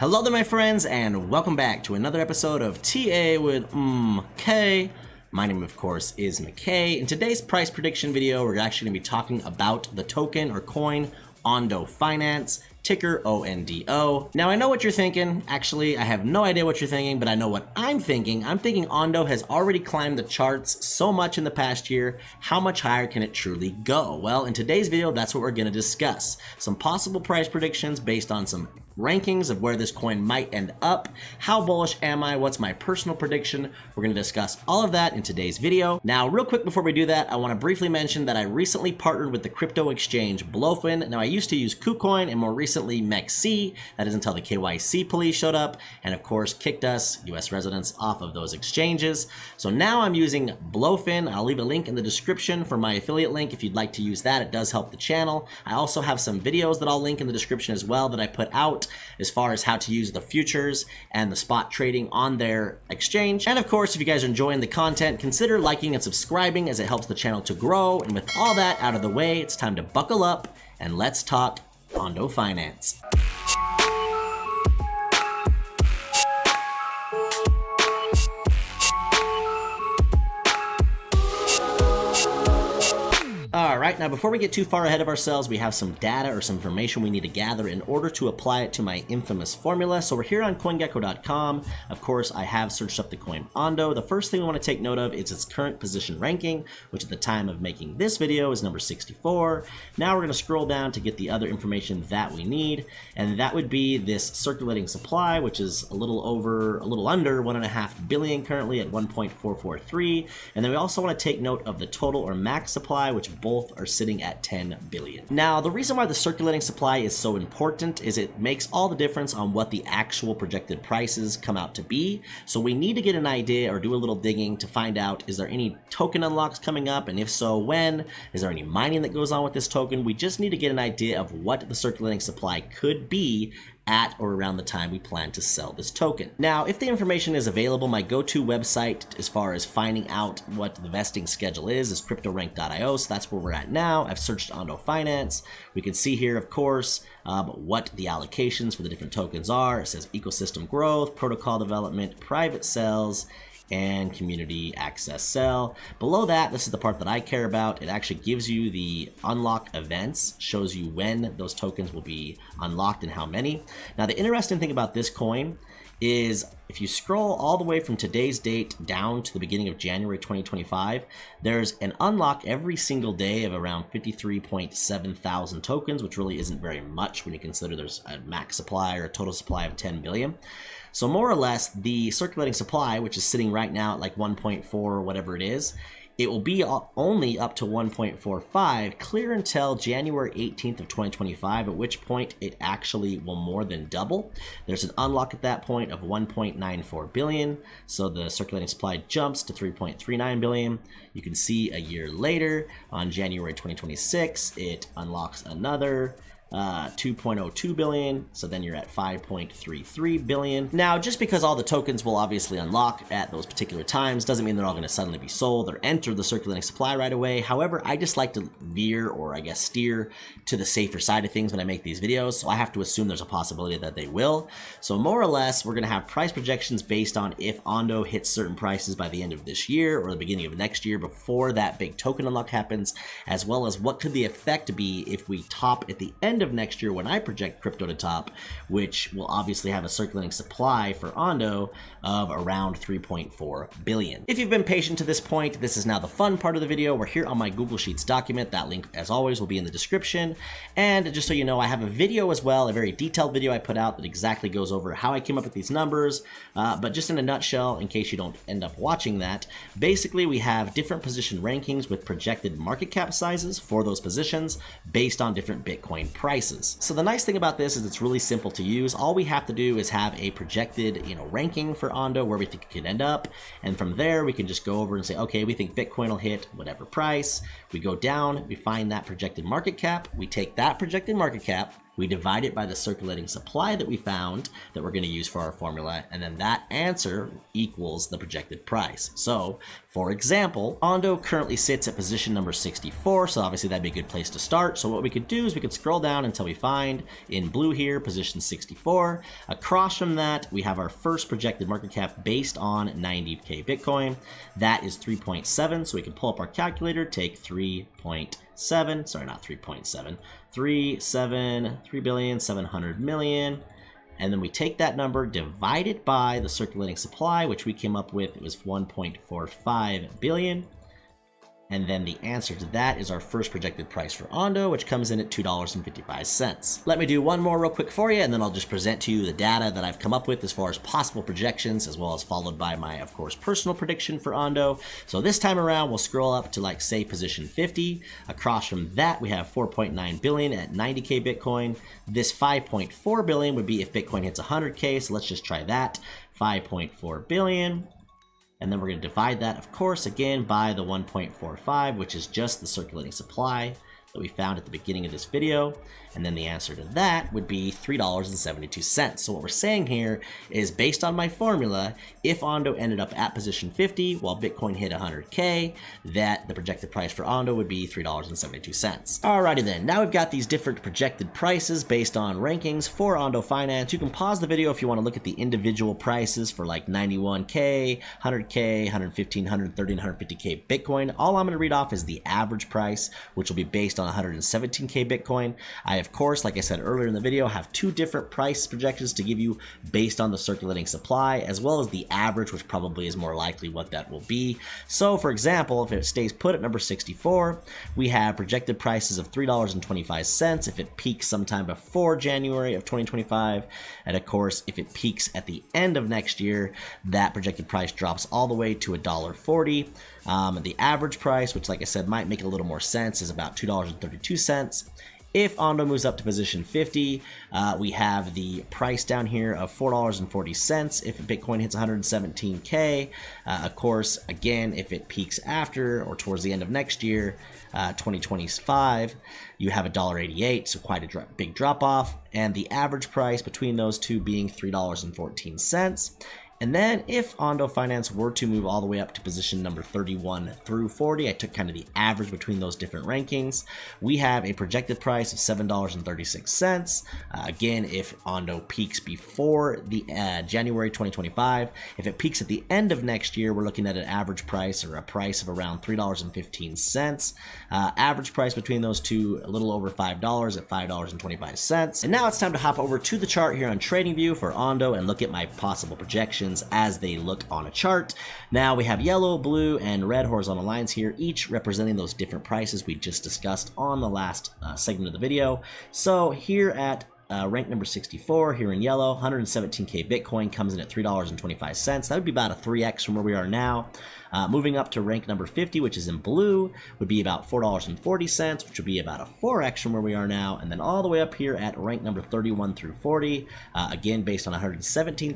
Hello there my friends, and welcome back to another episode of TA with MK. My name of course is MK. In today's price prediction video, we're actually going to be talking about the token or coin ondofinance, ticker ONDO. Now I know what you're thinking. Actually, I have no idea what you're thinking, but I know what I'm thinking. I'm thinking Ondo has already climbed the charts so much in the past year. How much higher can it truly go? Well, in today's video, that's what we're going to discuss. Some possible price predictions based on some rankings of where this coin might end up. How bullish am I? What's my personal prediction? We're going to discuss all of that in today's video. Now, real quick before we do that, I want to briefly mention that I recently partnered with the crypto exchange BLOFIN. Now, I used to use KuCoin and more recently MEXC. That is until the KYC police showed up and of course kicked us, US residents, off of those exchanges. So now I'm using BLOFIN. I'll leave a link in the description for my affiliate link if you'd like to use that. It does help the channel. I also have some videos that I'll link in the description as well that I put out as far as how to use the futures and the spot trading on their exchange. And of course, if you guys are enjoying the content, consider liking and subscribing as it helps the channel to grow. And with all that out of the way, it's time to buckle up and let's talk ondofinance. Alright, now before we get too far ahead of ourselves, we have some data or some information we need to gather in order to apply it to my infamous formula. So we're here on CoinGecko.com. Of course, I have searched up the coin Ondo. The first thing we want to take note of is its current position ranking, which at the time of making this video is number 64. Now we're going to scroll down to get the other information that we need, and that would be this circulating supply, which is a little under 1.5 billion currently at 1.443. And then we also want to take note of the total or max supply, which both are sitting at 10 billion. Now, the reason why the circulating supply is so important is it makes all the difference on what the actual projected prices come out to be. So we need to get an idea or do a little digging to find out, is there any token unlocks coming up? And if so, when? Is there any mining that goes on with this token? We just need to get an idea of what the circulating supply could be at or around the time we plan to sell this token. Now, if the information is available, my go-to website as far as finding out what the vesting schedule is cryptorank.io, so that's where we're at now. I've searched ondofinance. We can see here, of course, what the allocations for the different tokens are. It says ecosystem growth, protocol development, private sales, and community access sell. Below that, this is the part that I care about. It actually gives you the unlock events, shows you when those tokens will be unlocked and how many. Now, the interesting thing about this coin is if you scroll all the way from today's date down to the beginning of January 2025, there's an unlock every single day of around 53.7 thousand tokens, which really isn't very much when you consider there's a max supply or a total supply of 10 billion. So more or less, the circulating supply, which is sitting right now at like 1.4 or whatever it is, it will be only up to 1.45 clear until January 18th of 2025, at which point it actually will more than double. There's an unlock at that point of 1.94 billion, so the circulating supply jumps to 3.39 billion. You can see a year later, on January 2026, it unlocks another 2.02 billion, so then you're at 5.33 billion. Now, just because all the tokens will obviously unlock at those particular times doesn't mean they're all going to suddenly be sold or enter the circulating supply right away. However, I just like to veer, or I guess steer, to the safer side of things when I make these videos, so I have to assume there's a possibility that they will. So more or less, we're going to have price projections based on if Ondo hits certain prices by the end of this year or the beginning of next year before that big token unlock happens, as well as what could the effect be if we top at the end of next year when I project crypto to top, which will obviously have a circulating supply for Ondo of around 3.4 billion. If you've been patient to this point, this is now the fun part of the video. We're here on my Google Sheets document. That link, as always, will be in the description. And just so you know, I have a video as well, a very detailed video I put out that exactly goes over how I came up with these numbers. But just in a nutshell, in case you don't end up watching that, basically we have different position rankings with projected market cap sizes for those positions based on different Bitcoin prices. So the nice thing about this is it's really simple to use. All we have to do is have a projected, ranking for Ondo where we think it could end up, and from there we can just go over and say, okay, we think Bitcoin will hit whatever price. We go down, we find that projected market cap, we take that projected market cap, we divide it by the circulating supply that we found that we're going to use for our formula, and then that answer equals the projected price. So, for example, Ondo currently sits at position number 64, so obviously that'd be a good place to start. So what we could do is we could scroll down until we find, in blue here, position 64. Across from that, we have our first projected market cap based on 90K Bitcoin. That is 3.7, so we can pull up our calculator, take 3.7, sorry, not 3.7, 3,700,000,000. And then we take that number, divide it by the circulating supply, which we came up with, it was 1.45 billion. And then the answer to that is our first projected price for Ondo, which comes in at $2.55. Let me do one more real quick for you, and then I'll just present to you the data that I've come up with as far as possible projections, as well as followed by my, of course, personal prediction for Ondo. So this time around, we'll scroll up to, like, say, position 50. Across from that, we have 4.9 billion at 90K Bitcoin. This 5.4 billion would be if Bitcoin hits 100K, so let's just try that. 5.4 billion. And then we're going to divide that, of course, again by the 1.45, which is just the circulating supply that we found at the beginning of this video. And then the answer to that would be $3.72. So what we're saying here is, based on my formula, if Ondo ended up at position 50 while Bitcoin hit 100K, that the projected price for Ondo would be $3.72. Alrighty then, now we've got these different projected prices based on rankings for Ondo Finance. You can pause the video if you want to look at the individual prices for like 91K, 100K, 115, 130, and 150K Bitcoin. All I'm going to read off is the average price, which will be based on 117K Bitcoin. I, of course, like I said earlier in the video, have two different price projections to give you based on the circulating supply, as well as the average, which probably is more likely what that will be. So, for example, if it stays put at number 64, we have projected prices of $3.25 if it peaks sometime before January of 2025. And of course, if it peaks at the end of next year, that projected price drops all the way to $1.40. The average price, which, like I said, might make a little more sense, is about $2.32. If Ondo moves up to position 50, we have the price down here of $4.40 if Bitcoin hits 117K. Of course, again, if it peaks after or towards the end of next year, 2025, you have $1.88, so quite a big drop off. And the average price between those two being $3.14. And then if Ondo Finance were to move all the way up to position number 31 through 40, I took kind of the average between those different rankings, we have a projected price of $7.36. Again, if Ondo peaks before the January 2025, if it peaks at the end of next year, we're looking at an average price or a price of around $3.15. Average price between those two, a little over $5 at $5.25. And now it's time to hop over to the chart here on TradingView for Ondo and look at my possible projections as they look on a chart. Now we have yellow, blue, and red horizontal lines here, each representing those different prices we just discussed on the last segment of the video. So here at rank number 64, here in yellow, 117K Bitcoin comes in at $3.25. That would be about a 3x from where we are now. Moving up to rank number 50, which is in blue, would be about $4.40, which would be about a 4x from where we are now. And then all the way up here at rank number 31 through 40, again, based on $117,000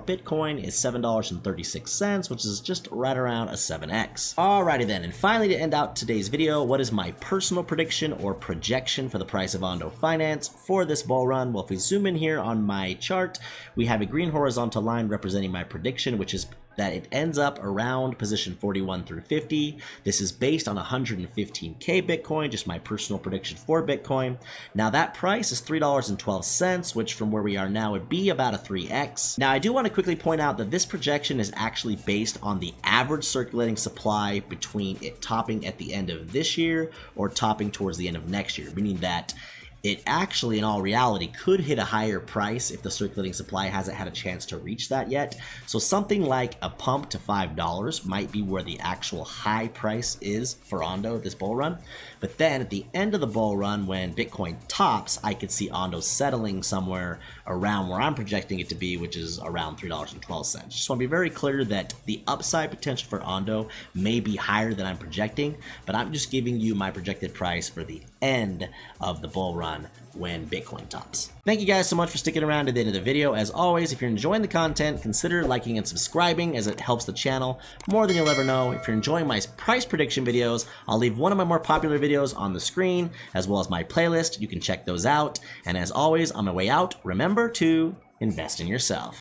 Bitcoin, is $7.36, which is just right around a 7x. Alrighty then, and finally to end out today's video, what is my personal prediction or projection for the price of Ondo Finance for this bull run? Well, if we zoom in here on my chart, we have a green horizontal line representing my prediction, which is that it ends up around position 41 through 50. This is based on 115K Bitcoin, just my personal prediction for Bitcoin. Now that price is $3.12, which from where we are now would be about a 3x. Now I do want to quickly point out that this projection is actually based on the average circulating supply between it topping at the end of this year or topping towards the end of next year, meaning that it actually, in all reality, could hit a higher price if the circulating supply hasn't had a chance to reach that yet. So something like a pump to $5 might be where the actual high price is for Ondo this bull run. But then at the end of the bull run, when Bitcoin tops, I could see Ondo settling somewhere around where I'm projecting it to be, which is around $3.12. Just want to be very clear that the upside potential for Ondo may be higher than I'm projecting, but I'm just giving you my projected price for the end of the bull run when Bitcoin tops. Thank you guys so much for sticking around to the end of the video. As always, if you're enjoying the content, consider liking and subscribing as it helps the channel more than you'll ever know. If you're enjoying my price prediction videos, I'll leave one of my more popular videos on the screen, as well as my playlist. You can check those out. And as always, on my way out, remember to invest in yourself.